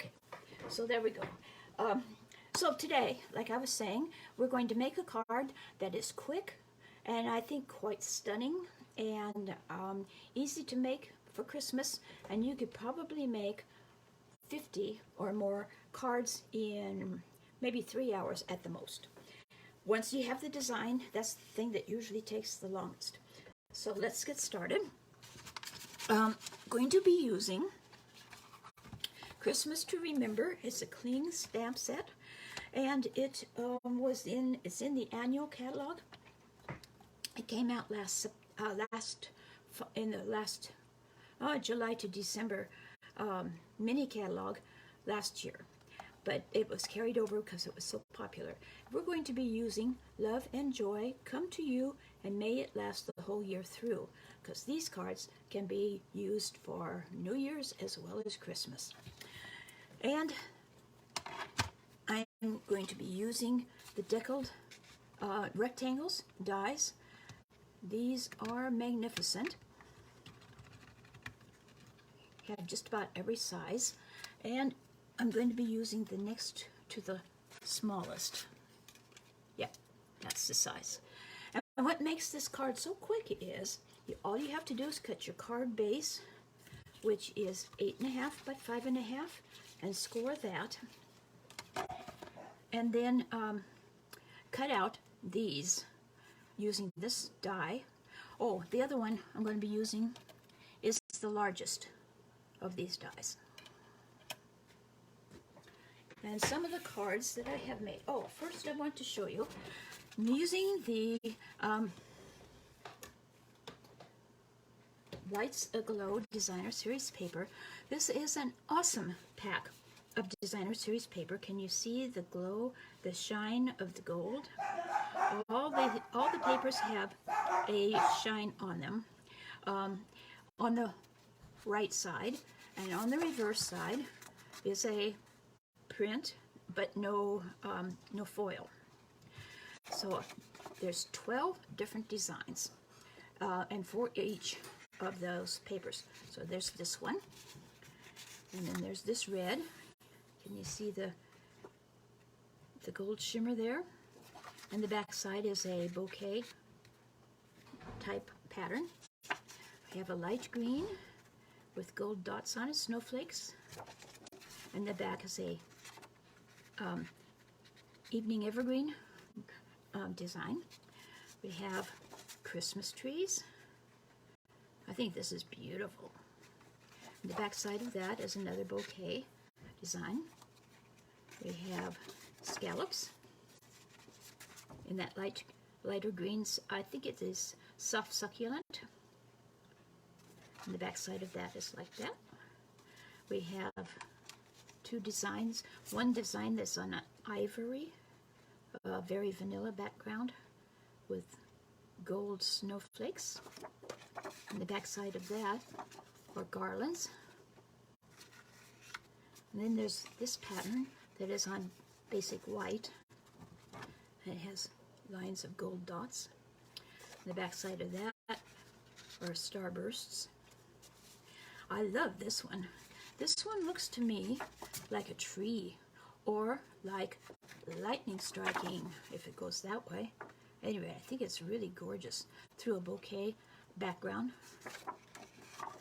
Okay, so there we go. So today, like I was saying, we're going to make a card that is quick and I think quite stunning and easy to make for Christmas. And you could probably make 50 or more cards in maybe 3 hours at the most. Once you have the design, that's the thing that usually takes the longest. So let's get started. Going to be using Christmas to Remember. It's a clean stamp set, and it's in the annual catalog. It came out in the last July to December mini catalog last year, but it was carried over because it was so popular. We're going to be using Love and Joy Come to You and May It Last the Whole Year Through, because these cards can be used for New Year's as well as Christmas. And I'm going to be using the Deckled rectangles, dies. These are magnificent. Have just about every size. And I'm going to be using the next to the smallest. Yeah, that's the size. And what makes this card so quick is, all you have to do is cut your card base, which is 8.5 by 5.5, and score that. And then cut out these using this die. Oh, the other one I'm going to be using is the largest of these dies. And some of the cards that I have made. Oh, first I want to show you. I'm using the Lights Aglow Designer Series paper. This is an awesome pack of Designer Series paper. Can you see the glow, the shine of the gold? All the papers have a shine on them. On the right side and on the reverse side is a print, but no foil. So there's 12 different designs, and for each of those papers. So there's this one, and then there's this red. Can you see the gold shimmer there? And the back side is a bouquet type pattern. I have a light green with gold dots on it, snowflakes, and the back is a evening evergreen design. We have Christmas trees. I think this is beautiful. And the back side of that is another bouquet design. We have scallops in that lighter greens. I think it is soft succulent. And the back side of that is like that. We have two designs. One design that's on an ivory, very vanilla background with gold snowflakes. And the back side of that are garlands. And then there's this pattern that is on basic white. And it has lines of gold dots. And the back side of that are starbursts. I love this one. This one looks to me like a tree, or like lightning striking, if it goes that way. Anyway, I think it's really gorgeous through a bouquet background.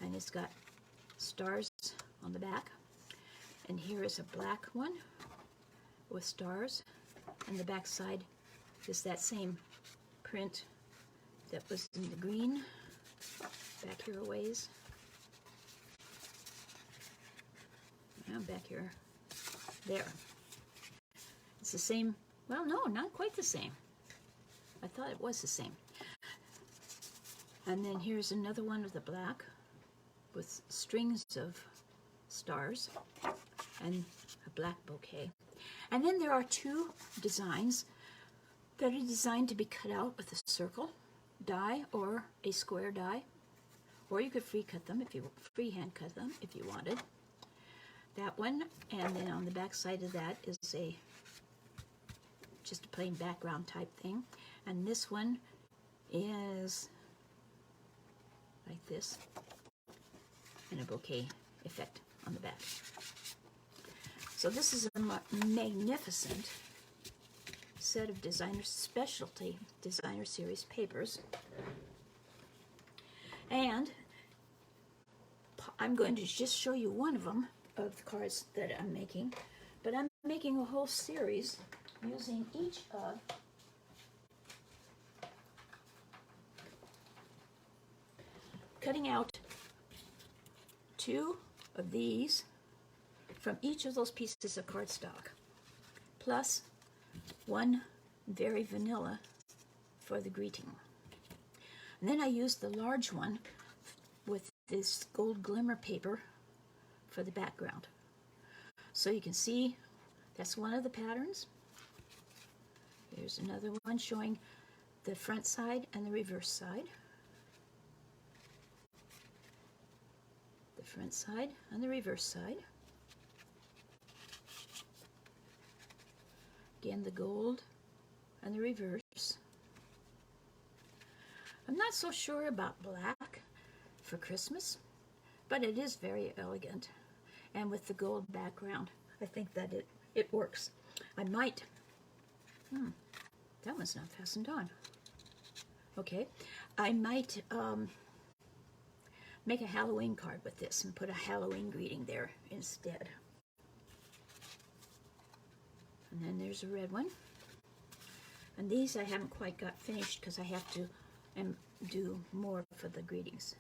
And it's got stars on the back. And here is a black one with stars. And the back side is that same print that was in the green. Back here a ways. Back here. There. It's the same. Well, no, not quite the same. I thought it was the same. And then here's another one with the black with strings of stars and a black bouquet. And then there are two designs that are designed to be cut out with a circle die or a square die, or you could freehand cut them if you wanted. That one, and then on the back side of that is just a plain background type thing. And this one is like this, and a bouquet effect on the back. So this is a magnificent set of designer specialty designer series papers. And I'm going to just show you one of them, of the cards that I'm making, but I'm making a whole series using each of cutting out 2 of these from each of those pieces of cardstock, plus 1 very vanilla for the greeting. And then I used the large one with this gold glimmer paper for the background. So you can see that's one of the patterns. Here's another one showing the front side and the reverse side. The front side and the reverse side. Again, the gold and the reverse. I'm not so sure about black for Christmas, but it is very elegant. And with the gold background, I think that it works. I might, that one's not fastened on. Okay, I might make a Halloween card with this and put a Halloween greeting there instead. And then there's a red one. And these I haven't quite got finished because I have to do more for the greetings.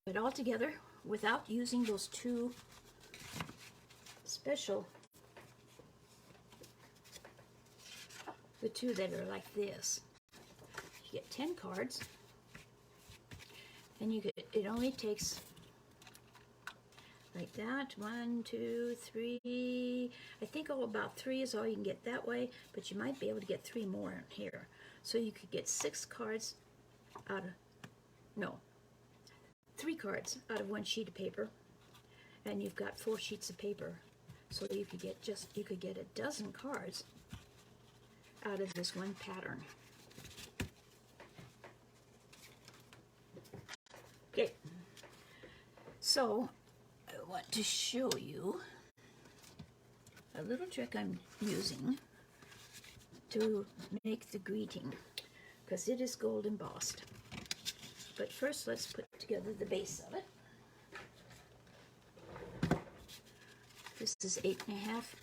But all together, without using those 2 special, the 2 that are like this, you get 10 cards, and it only takes like that. 1, 2, 3. I think about 3 is all you can get that way, but you might be able to get 3 more in here. So you could get 6 cards out of, 3 cards out of 1 sheet of paper, and you've got 4 sheets of paper. So you could get a dozen cards out of this one pattern. Okay, so I want to show you a little trick I'm using to make the greeting, because it is gold embossed. But first, let's put together the base of it. This is 8.5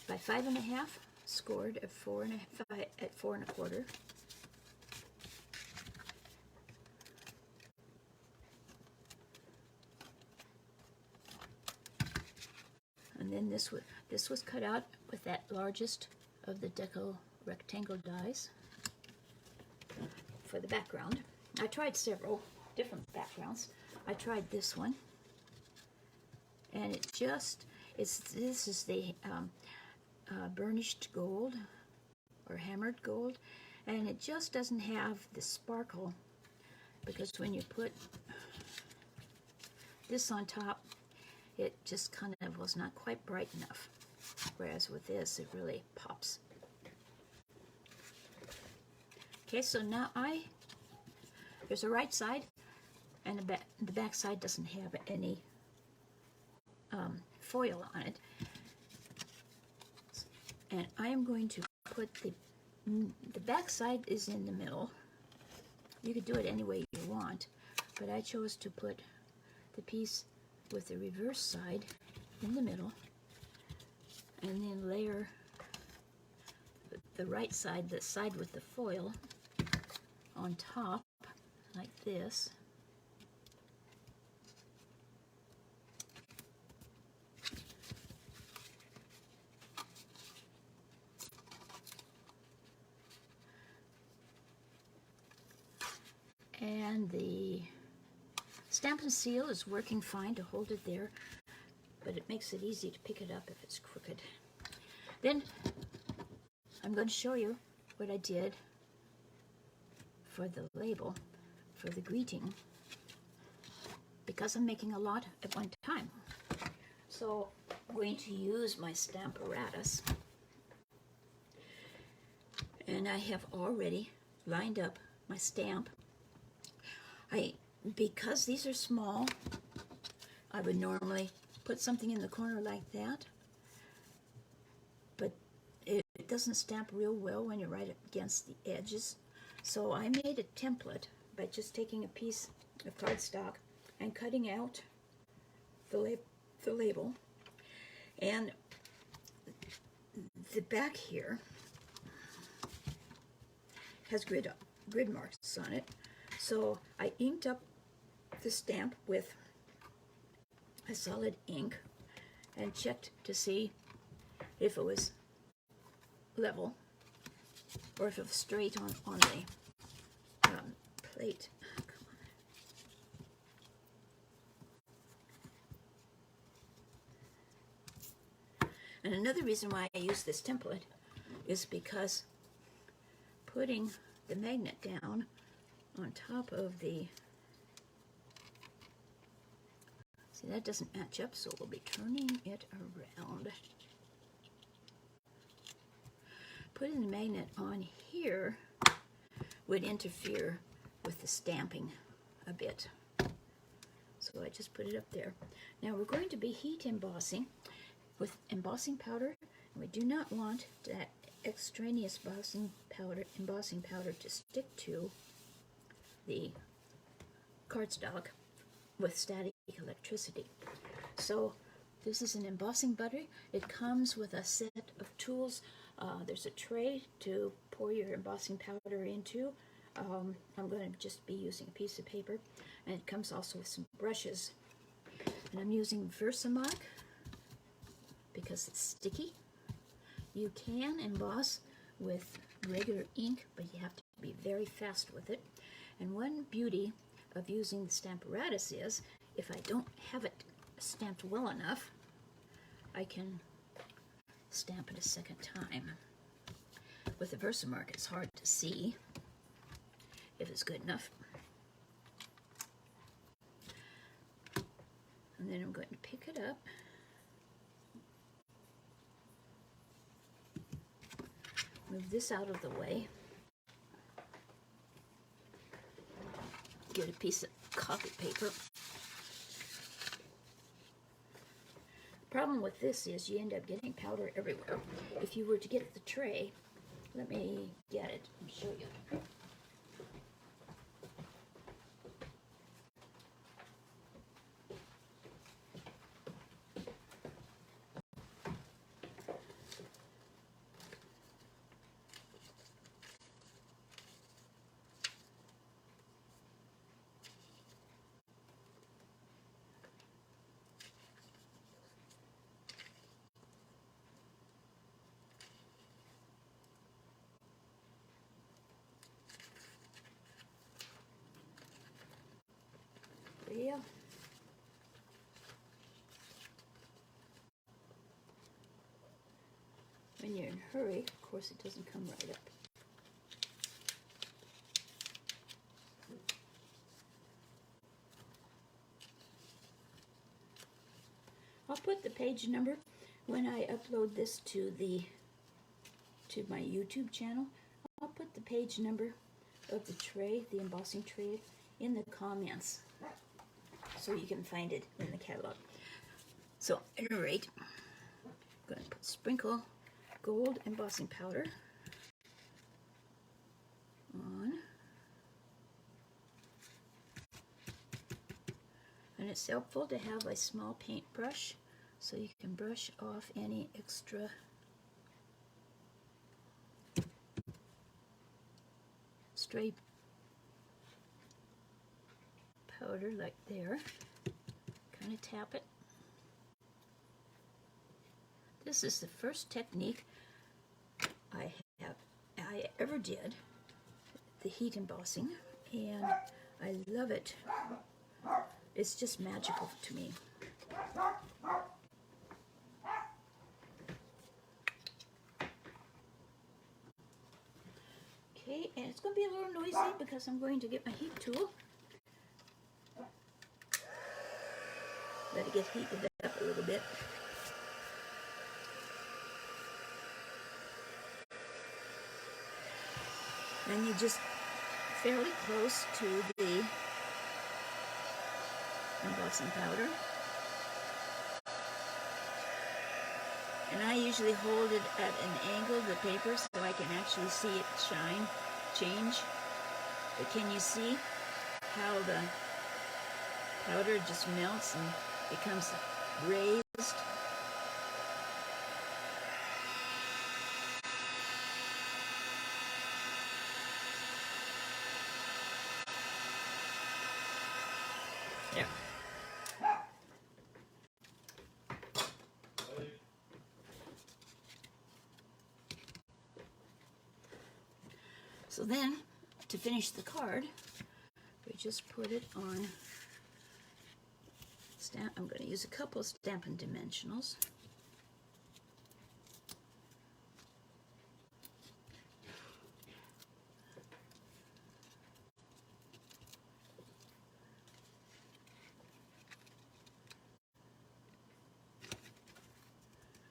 by 5.5, scored at 4.5 at 4 1/4. And then this was cut out with that largest of the Deckled rectangle dies for the background. I tried several different backgrounds. I tried this one, and this is the burnished gold or hammered gold, and it just doesn't have the sparkle, because when you put this on top, it just kind of was not quite bright enough, whereas with this it really pops. Okay, so now there's a right side, and the back side doesn't have any foil on it. And I am going to put the back side is in the middle. You could do it any way you want, but I chose to put the piece with the reverse side in the middle, and then layer the right side, the side with the foil, on top like this. And the Stampin' Seal is working fine to hold it there, but it makes it easy to pick it up if it's crooked. Then I'm going to show you what I did for the label, for the greeting, because I'm making a lot at one time. So I'm going to use my Stamparatus, and I have already lined up my stamp. Because these are small, I would normally put something in the corner like that, but it doesn't stamp real well when you're right up against the edges. So I made a template by just taking a piece of cardstock and cutting out the label. And the back here has grid marks on it. So I inked up the stamp with a solid ink and checked to see if it was level or if it was straight on the plate. And another reason why I use this template is because putting the magnet down on top of the, see, that doesn't match up, so we'll be turning it around. Putting the magnet on here would interfere with the stamping a bit. So I just put it up there. Now we're going to be heat embossing with embossing powder, and we do not want that extraneous embossing powder to stick to the cardstock with static electricity. So this is an embossing butter. It comes with a set of tools. There's a tray to pour your embossing powder into. I'm going to just be using a piece of paper, and it comes also with some brushes. And I'm using Versamark because it's sticky. You can emboss with regular ink, but you have to be very fast with it. And one beauty of using the Stamparatus is, if I don't have it stamped well enough, I can stamp it a second time. With the Versamark, it's hard to see if it's good enough. And then I'm going to pick it up. Move this out of the way. Get a piece of copy paper. The problem with this is you end up getting powder everywhere. If you were to get the tray, let me get it and show you. Yeah. When you're in a hurry, of course, it doesn't come right up. I'll put the page number when I upload this to my YouTube channel. I'll put the page number of the tray, the embossing tray, in the comments, so you can find it in the catalog. So at any rate, I'm going to sprinkle gold embossing powder on. And it's helpful to have a small paintbrush so you can brush off any extra stray powder, like there. Kind of tap it. This is the first technique I ever did, the heat embossing, and I love it. It's just magical to me. Okay, and it's going to be a little noisy because I'm going to get my heat tool. Let it get heated up a little bit. And you're just fairly close to the embossing powder. And I usually hold it at an angle, the paper, so I can actually see it shine, change. But can you see how the powder just melts and becomes raised? Yeah. So then, to finish the card, we just put it on stamp. I'm going to use a couple of Stampin' Dimensionals.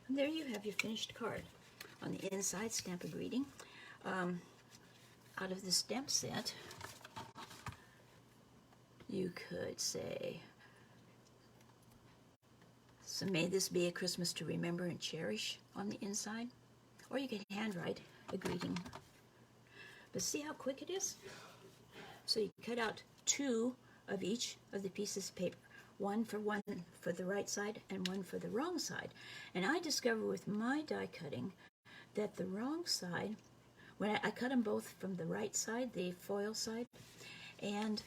And there you have your finished card. On the inside, stamp a greeting. Out of the stamp set, you could say, so may this be a Christmas to remember and cherish on the inside. Or you could handwrite a greeting. But see how quick it is? So you cut out 2 of each of the pieces of paper. One for the right side and one for the wrong side. And I discovered with my die cutting that the wrong side, when I cut them both from the right side, the foil side, and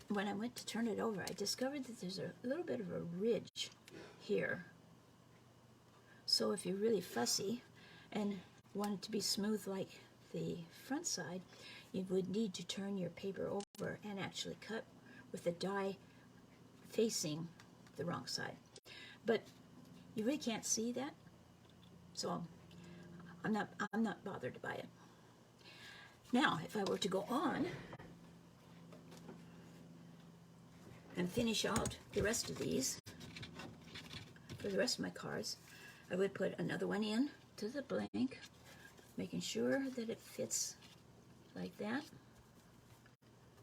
when I went to turn it over, I discovered that there's a little bit of a ridge here. So if you're really fussy and want it to be smooth like the front side, you would need to turn your paper over and actually cut with the die facing the wrong side. But you really can't see that, so I'm not bothered by it. Now, if I were to go on and finish out the rest of these, for the rest of my cards, I would put another one in to the blank, making sure that it fits like that.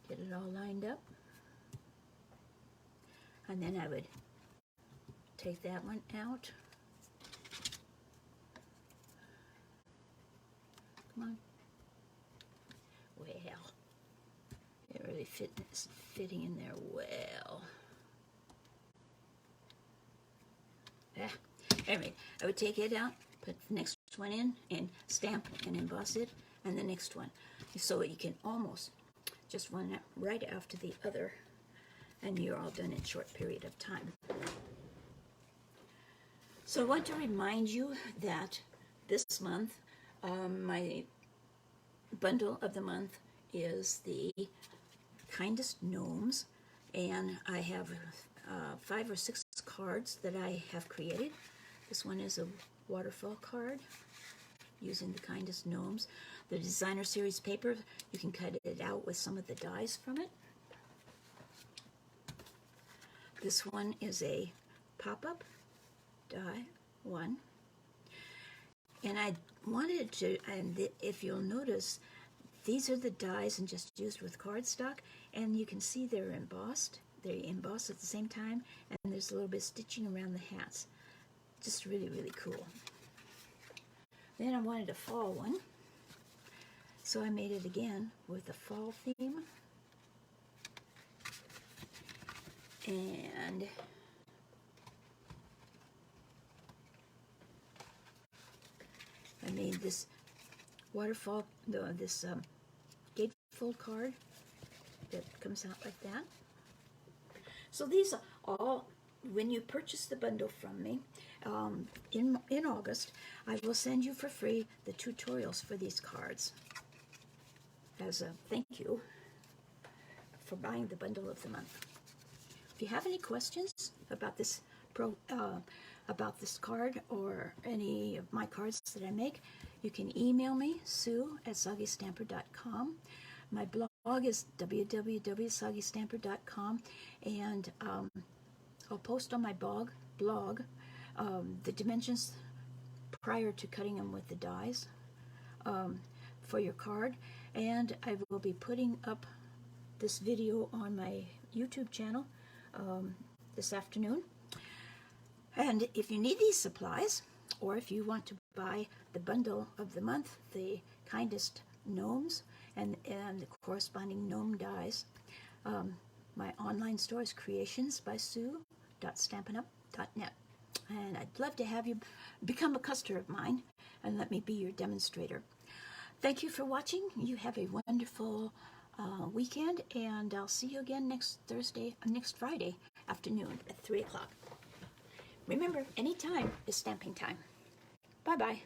Get it all lined up. And then I would take that one out. Come on. Well, it really it's fitting in there well. Anyway, I would take it out, put the next one in, and stamp and emboss it, and the next one. So you can almost just one right after the other, and you're all done in a short period of time. So I want to remind you that this month, my bundle of the month is the Kindest Gnomes, and I have 5 or 6 cards that I have created. This one is a waterfall card using the Kindest Gnomes. The Designer Series paper, you can cut it out with some of the dies from it. This one is a pop-up die one. And I wanted to, and if you'll notice, these are the dies and just used with cardstock, and you can see they're embossed. They emboss at the same time, and there's a little bit of stitching around the hats. Just really, really cool. Then I wanted a fall one, so I made it again with a fall theme. And I made this waterfall, this gatefold card that comes out like that. So these are all, when you purchase the bundle from me, in August, I will send you for free the tutorials for these cards as a thank you for buying the bundle of the month. If you have any questions about this card or any of my cards that I make, you can email me, sue@soggystamper.com. My blog is www.soggystamper.com, and I'll post on my blog the dimensions prior to cutting them with the dies for your card, and I will be putting up this video on my YouTube channel this afternoon. And if you need these supplies, Or if you want to buy the bundle of the month, the kindest gnomes and the corresponding gnome dies, my online store is creationsbysue.stampinup.net. And I'd love to have you become a customer of mine and let me be your demonstrator. Thank you for watching. You have a wonderful weekend, and I'll see you again next Friday afternoon at 3 o'clock. Remember, any time is stamping time. Bye-bye.